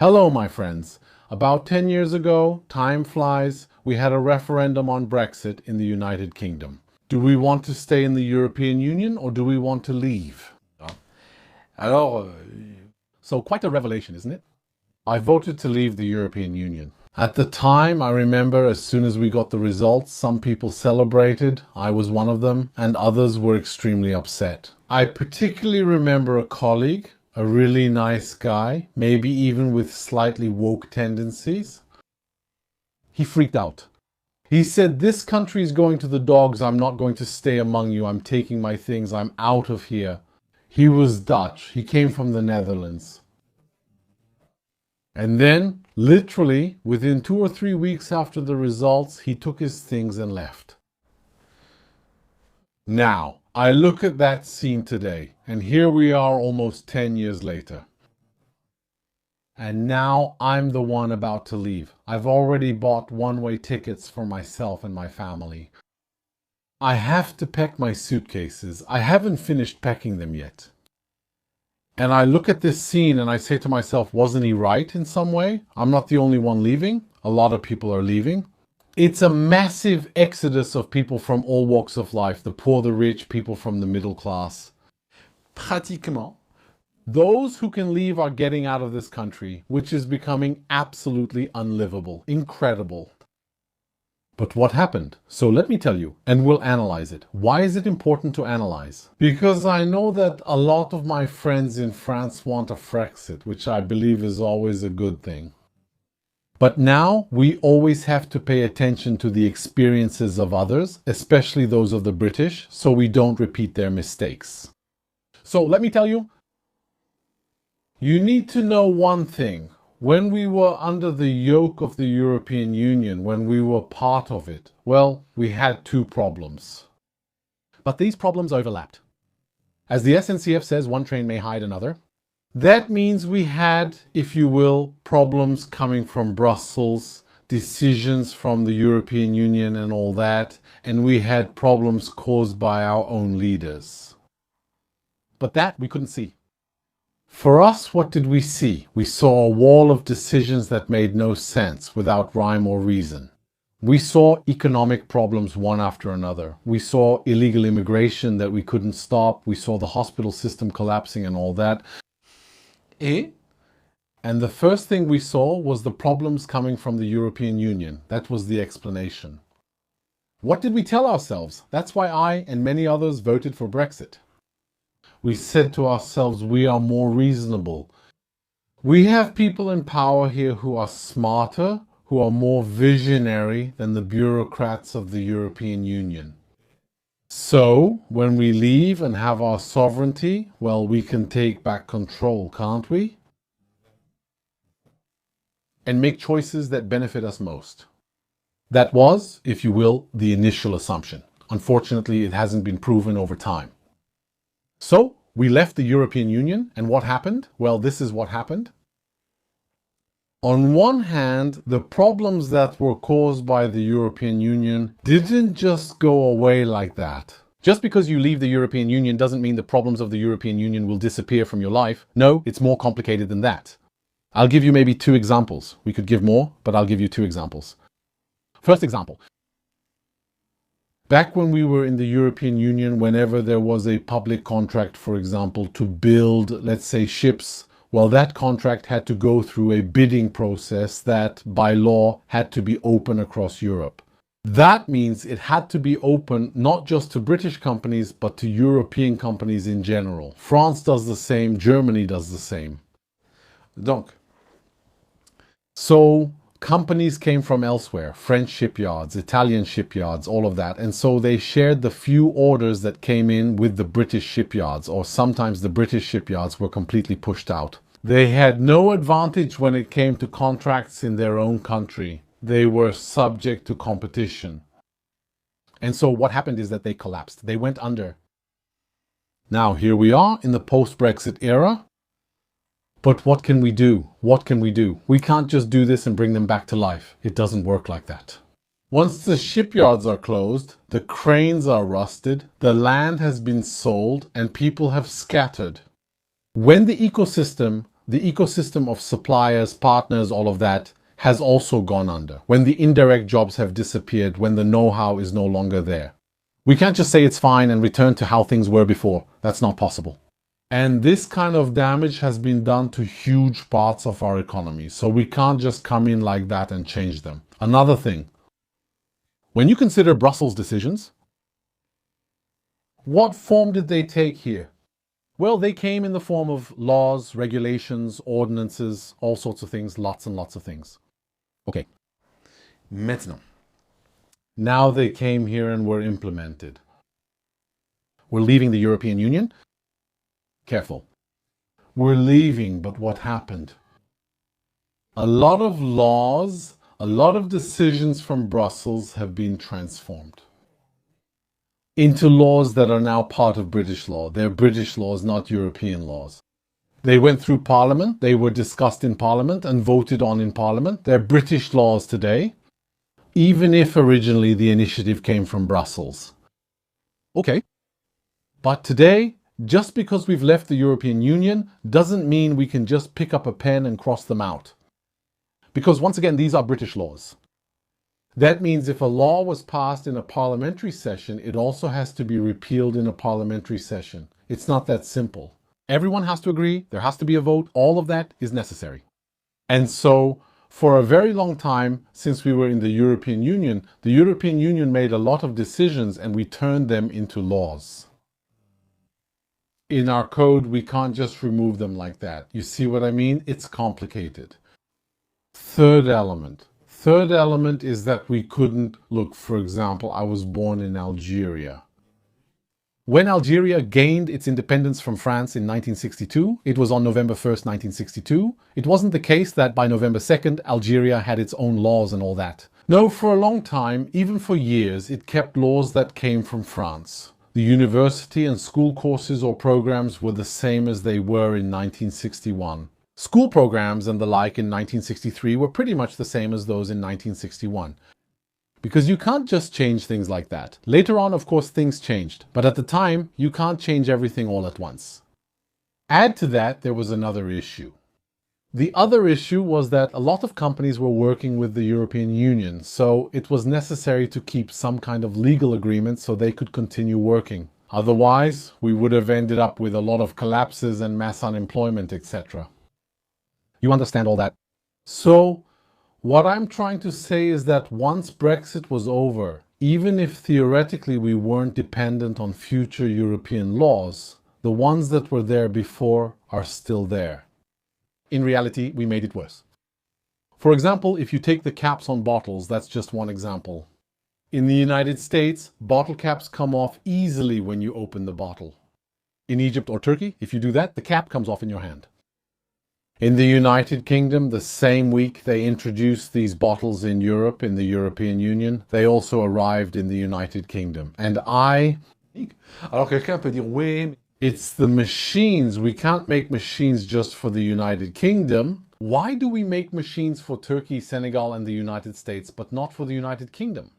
Hello, my friends. About 10 years ago, time flies, we had a referendum on Brexit in the United Kingdom. Do we want to stay in the European Union or do we want to leave? Alors, so quite a revelation, isn't it? I voted to leave the European Union. At the time, I remember as soon as we got the results, some people celebrated, I was one of them, and others were extremely upset. I particularly remember a colleague, a really nice guy, maybe even with slightly woke tendencies. He freaked out. He said, "This country is going to the dogs. I'm not going to stay among you. I'm taking my things. I'm out of here." He was Dutch. He came from the Netherlands. And then, literally, within 2 or 3 weeks after the results, he took his things and left. Now, I look at that scene today, and here we are almost 10 years later. And now I'm the one about to leave. I've already bought one-way tickets for myself and my family. I have to pack my suitcases. I haven't finished packing them yet. And I look at this scene and I say to myself, wasn't he right in some way? I'm not the only one leaving. A lot of people are leaving. It's a massive exodus of people from all walks of life, the poor, the rich, people from the middle class. Pratiquement, those who can leave are getting out of this country, which is becoming absolutely unlivable, incredible. But what happened? So let me tell you, and we'll analyze it. Why is it important to analyze? Because I know that a lot of my friends in France want a Frexit, which I believe is always a good thing. But now we always have to pay attention to the experiences of others, especially those of the British, so we don't repeat their mistakes. So let me tell you, you need to know one thing. When we were under the yoke of the European Union, when we were part of it, well, we had two problems. But these problems overlapped. As the SNCF says, one train may hide another. That means we had, if you will, problems coming from Brussels, decisions from the European Union and all that, and we had problems caused by our own leaders. But that we couldn't see. For us, what did we see? We saw a wall of decisions that made no sense, without rhyme or reason. We saw economic problems one after another. We saw illegal immigration that we couldn't stop. We saw the hospital system collapsing and all that. And the first thing we saw was the problems coming from the European Union. That was the explanation. What did we tell ourselves? That's why I and many others voted for Brexit. We said to ourselves, we are more reasonable. We have people in power here who are smarter, who are more visionary than the bureaucrats of the European Union. So, when we leave and have our sovereignty, well, we can take back control, can't we? And make choices that benefit us most. That was, if you will, the initial assumption. Unfortunately, it hasn't been proven over time. So, we left the European Union, and what happened? Well, this is what happened. On one hand, the problems that were caused by the European Union didn't just go away like that. Just because you leave the European Union doesn't mean the problems of the European Union will disappear from your life. No, it's more complicated than that. I'll give you maybe 2 examples. We could give more, but I'll give you 2 examples. First example. Back when we were in the European Union, whenever there was a public contract, for example, to build, let's say, ships, well, that contract had to go through a bidding process that, by law, had to be open across Europe. That means it had to be open not just to British companies, but to European companies in general. France does the same, Germany does the same. Donc, so companies came from elsewhere, French shipyards, Italian shipyards, all of that. And so they shared the few orders that came in with the British shipyards, or sometimes the British shipyards were completely pushed out. They had no advantage when it came to contracts in their own country. They were subject to competition. And so what happened is that they collapsed. They went under. Now here we are in the post-Brexit era. But what can we do? What can we do? We can't just do this and bring them back to life. It doesn't work like that. Once the shipyards are closed, the cranes are rusted, the land has been sold, and people have scattered. When the ecosystem the ecosystem of suppliers, partners, all of that has also gone under. When the indirect jobs have disappeared, when the know-how is no longer there. We can't just say it's fine and return to how things were before. That's not possible. And this kind of damage has been done to huge parts of our economy. So we can't just come in like that and change them. Another thing, when you consider Brussels decisions, what form did they take here? Well, they came in the form of laws, regulations, ordinances, all sorts of things, lots and lots of things. Okay. Maintenant. Now they came here and were implemented. We're leaving the European Union. Careful. We're leaving, but what happened? A lot of laws, a lot of decisions from Brussels have been transformed into laws that are now part of British law. They're British laws, not European laws. They went through Parliament, they were discussed in Parliament and voted on in Parliament. They're British laws today, even if originally the initiative came from Brussels. Okay. But today, just because we've left the European Union doesn't mean we can just pick up a pen and cross them out. Because once again, these are British laws. That means if a law was passed in a parliamentary session, it also has to be repealed in a parliamentary session. It's not that simple. Everyone has to agree, there has to be a vote, all of that is necessary. And so, for a very long time, since we were in the European Union made a lot of decisions and we turned them into laws. In our code, we can't just remove them like that. You see what I mean? It's complicated. Third element. Third element is that we couldn't look, for example, I was born in Algeria. When Algeria gained its independence from France in 1962, it was on November 1st, 1962. It wasn't the case that by November 2nd, Algeria had its own laws and all that. No, for a long time, even for years, it kept laws that came from France. The university and school courses or programs were the same as they were in 1961. School programs and the like in 1963 were pretty much the same as those in 1961. Because you can't just change things like that. Later on, of course, things changed. But at the time, you can't change everything all at once. Add to that, there was another issue. The other issue was that a lot of companies were working with the European Union, so it was necessary to keep some kind of legal agreement so they could continue working. Otherwise, we would have ended up with a lot of collapses and mass unemployment, etc. You understand all that? So, what I'm trying to say is that once Brexit was over, even if theoretically we weren't dependent on future European laws, the ones that were there before are still there. In reality, we made it worse. For example, if you take the caps on bottles, that's just one example. In the United States, bottle caps come off easily when you open the bottle. In Egypt or Turkey, if you do that, the cap comes off in your hand. In the United Kingdom, the same week they introduced these bottles in Europe, in the European Union, they also arrived in the United Kingdom. And alors quelqu'un peut dire, oui, it's the machines. We can't make machines just for the United Kingdom. Why do we make machines for Turkey, Senegal, and the United States, but not for the United Kingdom?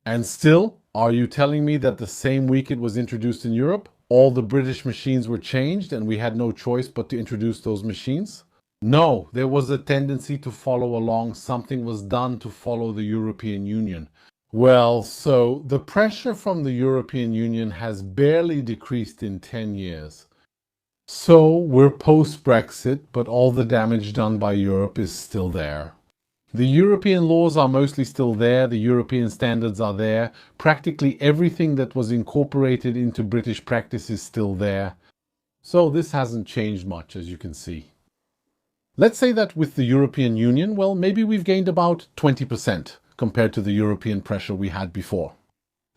And still, are you telling me that the same week it was introduced in Europe, all the British machines were changed and we had no choice but to introduce those machines? No, there was a tendency to follow along. Something was done to follow the European Union. Well, so the pressure from the European Union has barely decreased in 10 years. So we're post-Brexit, but all the damage done by Europe is still there. The European laws are mostly still there, the European standards are there, practically everything that was incorporated into British practice is still there. So this hasn't changed much, as you can see. Let's say that with the European Union, well, maybe we've gained about 20% compared to the European pressure we had before.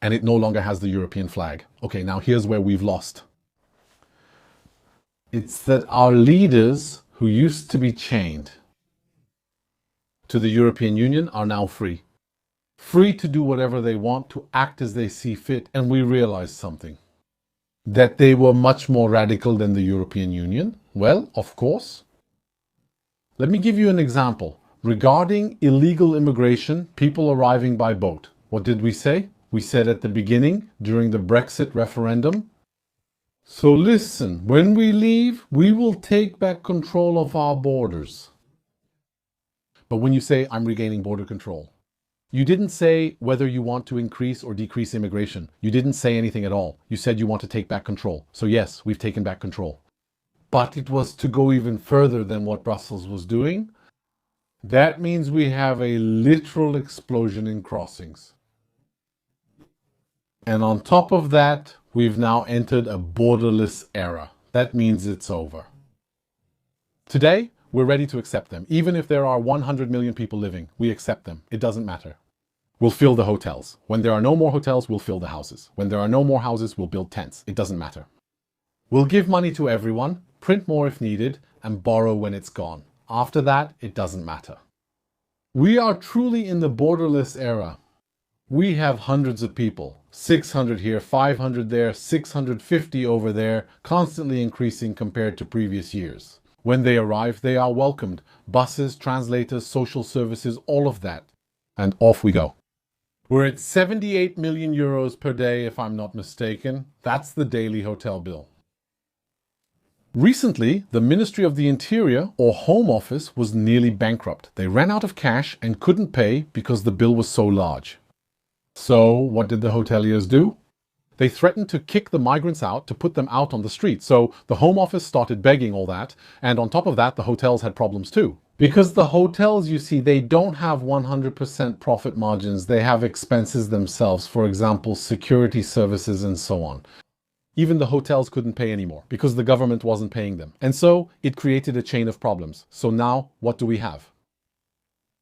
And it no longer has the European flag. Okay, now here's where we've lost. It's that our leaders, who used to be chained to the European Union, are now free. Free to do whatever they want, to act as they see fit. And we realized something. That they were much more radical than the European Union. Well, of course. Let me give you an example. Regarding illegal immigration, people arriving by boat. What did we say? We said at the beginning, during the Brexit referendum, So listen, when we leave, we will take back control of our borders. But when you say, I'm regaining border control, you didn't say whether you want to increase or decrease immigration. You didn't say anything at all. You said you want to take back control. So yes, we've taken back control. But it was to go even further than what Brussels was doing. That means we have a literal explosion in crossings. And on top of that, we've now entered a borderless era. That means it's over. Today, we're ready to accept them. Even if there are 100 million people living, we accept them. It doesn't matter. We'll fill the hotels. When there are no more hotels, we'll fill the houses. When there are no more houses, we'll build tents. It doesn't matter. We'll give money to everyone, print more if needed, and borrow when it's gone. After that, it doesn't matter. We are truly in the borderless era. We have hundreds of people, 600 here, 500 there, 650 over there, constantly increasing compared to previous years. When they arrive, they are welcomed. Buses, translators, social services, all of that. And off we go. We're at 78 million euros per day, if I'm not mistaken. That's the daily hotel bill. Recently, the Ministry of the Interior, or Home Office, was nearly bankrupt. They ran out of cash and couldn't pay because the bill was so large. So, what did the hoteliers do? They threatened to kick the migrants out, to put them out on the street. So, the Home Office started begging all that, and on top of that, the hotels had problems too. Because the hotels, you see, they don't have 100% profit margins. They have expenses themselves, for example, security services and so on. Even the hotels couldn't pay anymore because the government wasn't paying them. And so, it created a chain of problems. So now, what do we have?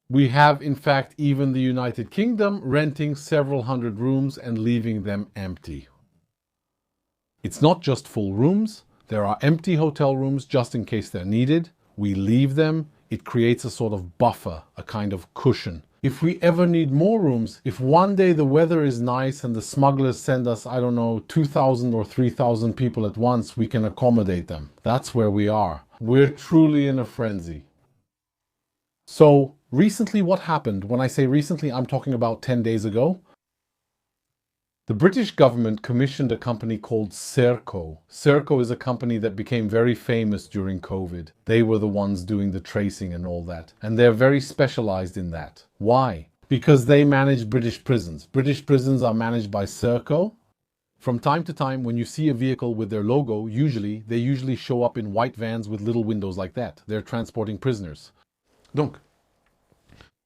We have, in fact, even the United Kingdom renting several hundred rooms and leaving them empty. It's not just full rooms. There are empty hotel rooms just in case they're needed. We leave them. It creates a sort of buffer, a kind of cushion. If we ever need more rooms, if one day the weather is nice and the smugglers send us, I don't know, 2,000 or 3,000 people at once, we can accommodate them. That's where we are. We're truly in a frenzy. So, recently what happened? When I say recently, I'm talking about 10 days ago. The British government commissioned a company called Serco. Serco is a company that became very famous during COVID. They were the ones doing the tracing and all that. And they're very specialized in that. Why? Because they manage British prisons. British prisons are managed by Serco. From time to time, when you see a vehicle with their logo, they usually show up in white vans with little windows like that. They're transporting prisoners. Donc,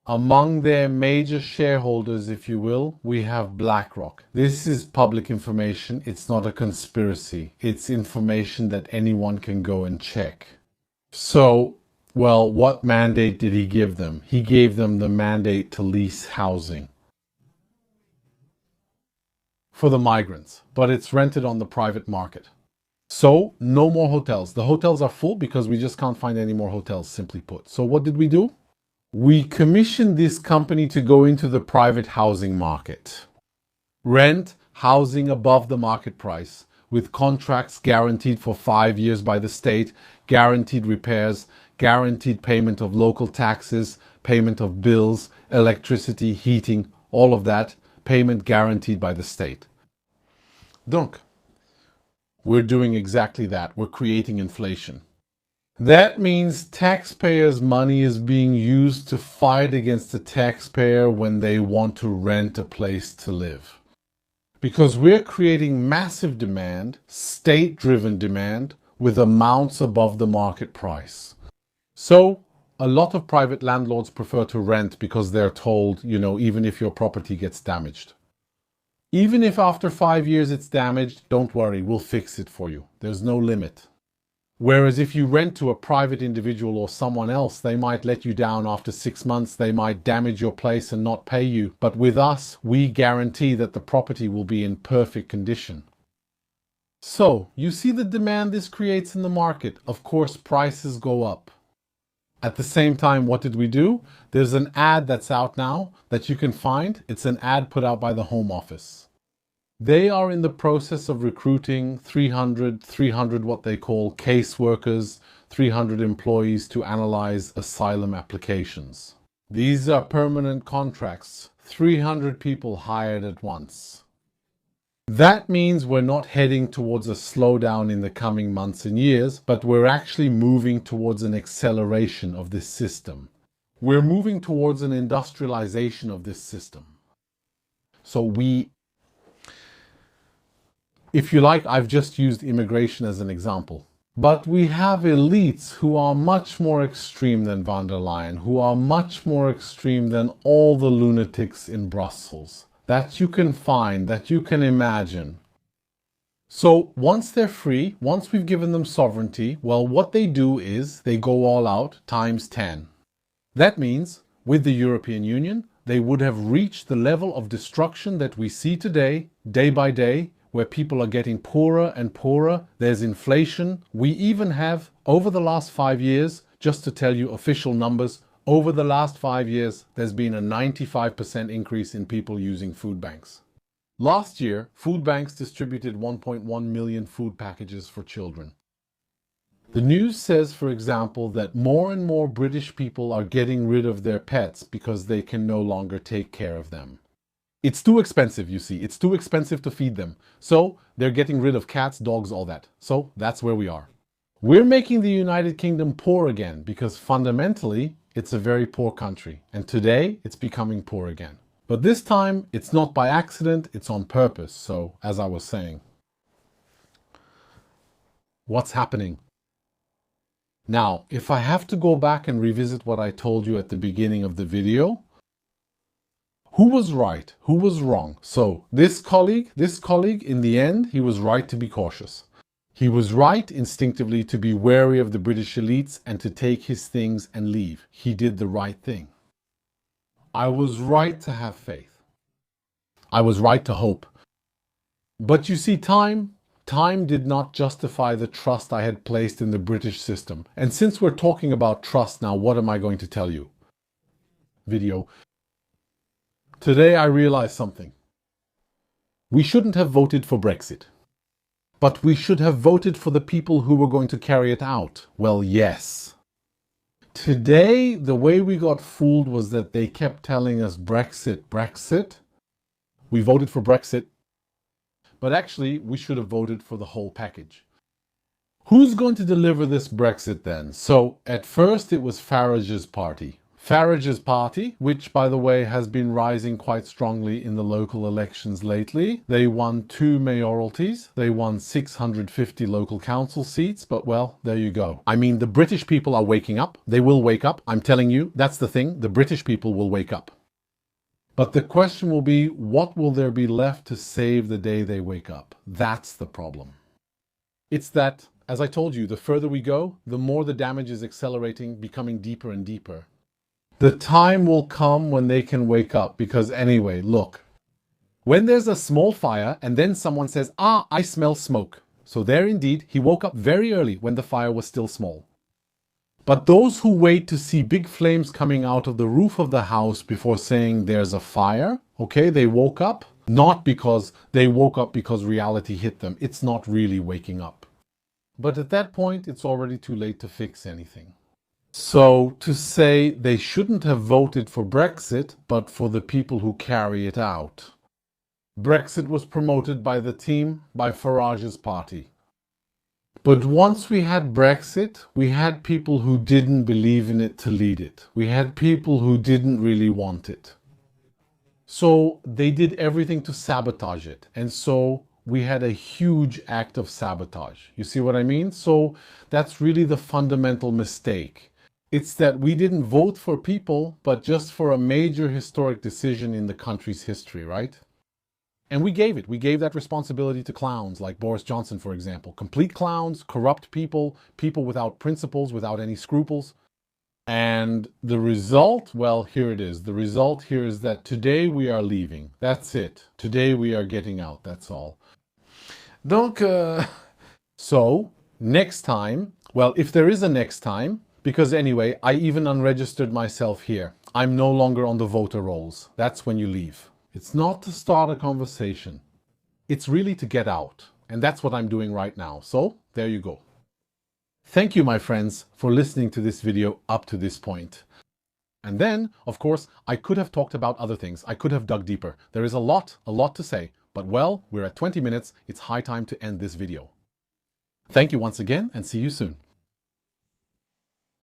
among their major shareholders, if you will, we have BlackRock. This is public information. It's not a conspiracy. It's information that anyone can go and check. So, well, what mandate did he give them? He gave them the mandate to lease housing for the migrants, but it's rented on the private market. So, no more hotels. The hotels are full because we just can't find any more hotels, simply put. So what did we do? We commissioned this company to go into the private housing market. Rent housing above the market price, with contracts guaranteed for 5 years by the state, guaranteed repairs, guaranteed payment of local taxes, payment of bills, electricity, heating, all of that, payment guaranteed by the state. Donc, we're doing exactly that. We're creating inflation. That means taxpayers' money is being used to fight against the taxpayer when they want to rent a place to live. Because we're creating massive demand, state-driven demand, with amounts above the market price. So, a lot of private landlords prefer to rent because they're told, even if your property gets damaged. Even if after 5 years it's damaged, don't worry, we'll fix it for you. There's no limit. Whereas if you rent to a private individual or someone else, they might let you down after 6 months, they might damage your place and not pay you. But with us, we guarantee that the property will be in perfect condition. So, you see the demand this creates in the market. Of course, prices go up. At the same time, what did we do? There's an ad that's out now that you can find. It's an ad put out by the Home Office. They are in the process of recruiting 300 what they call caseworkers, 300 employees to analyze asylum applications. These are permanent contracts, 300 people hired at once. That means we're not heading towards a slowdown in the coming months and years, but we're actually moving towards an acceleration of this system. We're moving towards an industrialization of this system. So if you like, I've just used immigration as an example. But we have elites who are much more extreme than von der Leyen, who are much more extreme than all the lunatics in Brussels that you can find, that you can imagine. So once they're free, once we've given them sovereignty, well, what they do is they go all out times 10. That means with the European Union, they would have reached the level of destruction that we see today, day by day, where people are getting poorer and poorer. There's inflation. We even have, over the last 5 years, just to tell you official numbers, over the last 5 years, there's been a 95% increase in people using food banks. Last year, food banks distributed 1.1 million food packages for children. The news says, for example, that more and more British people are getting rid of their pets because they can no longer take care of them. It's too expensive, you see. It's too expensive to feed them. So they're getting rid of cats, dogs, all that. So that's where we are. We're making the United Kingdom poor again because fundamentally it's a very poor country. And today it's becoming poor again. But this time it's not by accident, it's on purpose. So as I was saying, what's happening? Now, if I have to go back and revisit what I told you at the beginning of the video, who was right? Who was wrong? So this colleague, in the end, he was right to be cautious. He was right instinctively to be wary of the British elites and to take his things and leave. He did the right thing. I was right to have faith. I was right to hope. But you see, time did not justify the trust I had placed in the British system. And since we're talking about trust now, what am I going to tell you? Today I realized something. We shouldn't have voted for Brexit. But we should have voted for the people who were going to carry it out. Well, yes. Today, the way we got fooled was that they kept telling us Brexit. We voted for Brexit. But actually, we should have voted for the whole package. Who's going to deliver this Brexit then? So, at first it was Farage's party. Farage's party, which by the way has been rising quite strongly in the local elections lately. They won 2 mayoralties, they won 650 local council seats, but well, there you go. I mean, the British people are waking up. They will wake up. I'm telling you, that's the thing. The British people will wake up. But the question will be, what will there be left to save the day they wake up? That's the problem. It's that, as I told you, the further we go, the more the damage is accelerating, becoming deeper and deeper. The time will come when they can wake up because anyway, look, when there's a small fire and then someone says, I smell smoke. So there indeed, he woke up very early when the fire was still small. But those who wait to see big flames coming out of the roof of the house before saying there's a fire, okay, they woke up, not because they woke up because reality hit them. It's not really waking up. But at that point, it's already too late to fix anything. So to say they shouldn't have voted for Brexit, but for the people who carry it out. Brexit was promoted by the team, by Farage's party. But once we had Brexit, we had people who didn't believe in it to lead it. We had people who didn't really want it. So they did everything to sabotage it. And so we had a huge act of sabotage. You see what I mean? So that's really the fundamental mistake. It's that we didn't vote for people, but just for a major historic decision in the country's history, right? And we gave it. We gave that responsibility to clowns like Boris Johnson, for example. Complete clowns, corrupt people, people without principles, without any scruples. And the result, well, here it is. The result here is that today we are leaving. That's it. Today we are getting out. That's all. Donc, so, next time, well, if there is a next time, because anyway, I even unregistered myself here. I'm no longer on the voter rolls. That's when you leave. It's not to start a conversation. It's really to get out. And that's what I'm doing right now. So, there you go. Thank you, my friends, for listening to this video up to this point. And then, of course, I could have talked about other things. I could have dug deeper. There is a lot to say. But well, we're at 20 minutes. It's high time to end this video. Thank you once again and see you soon.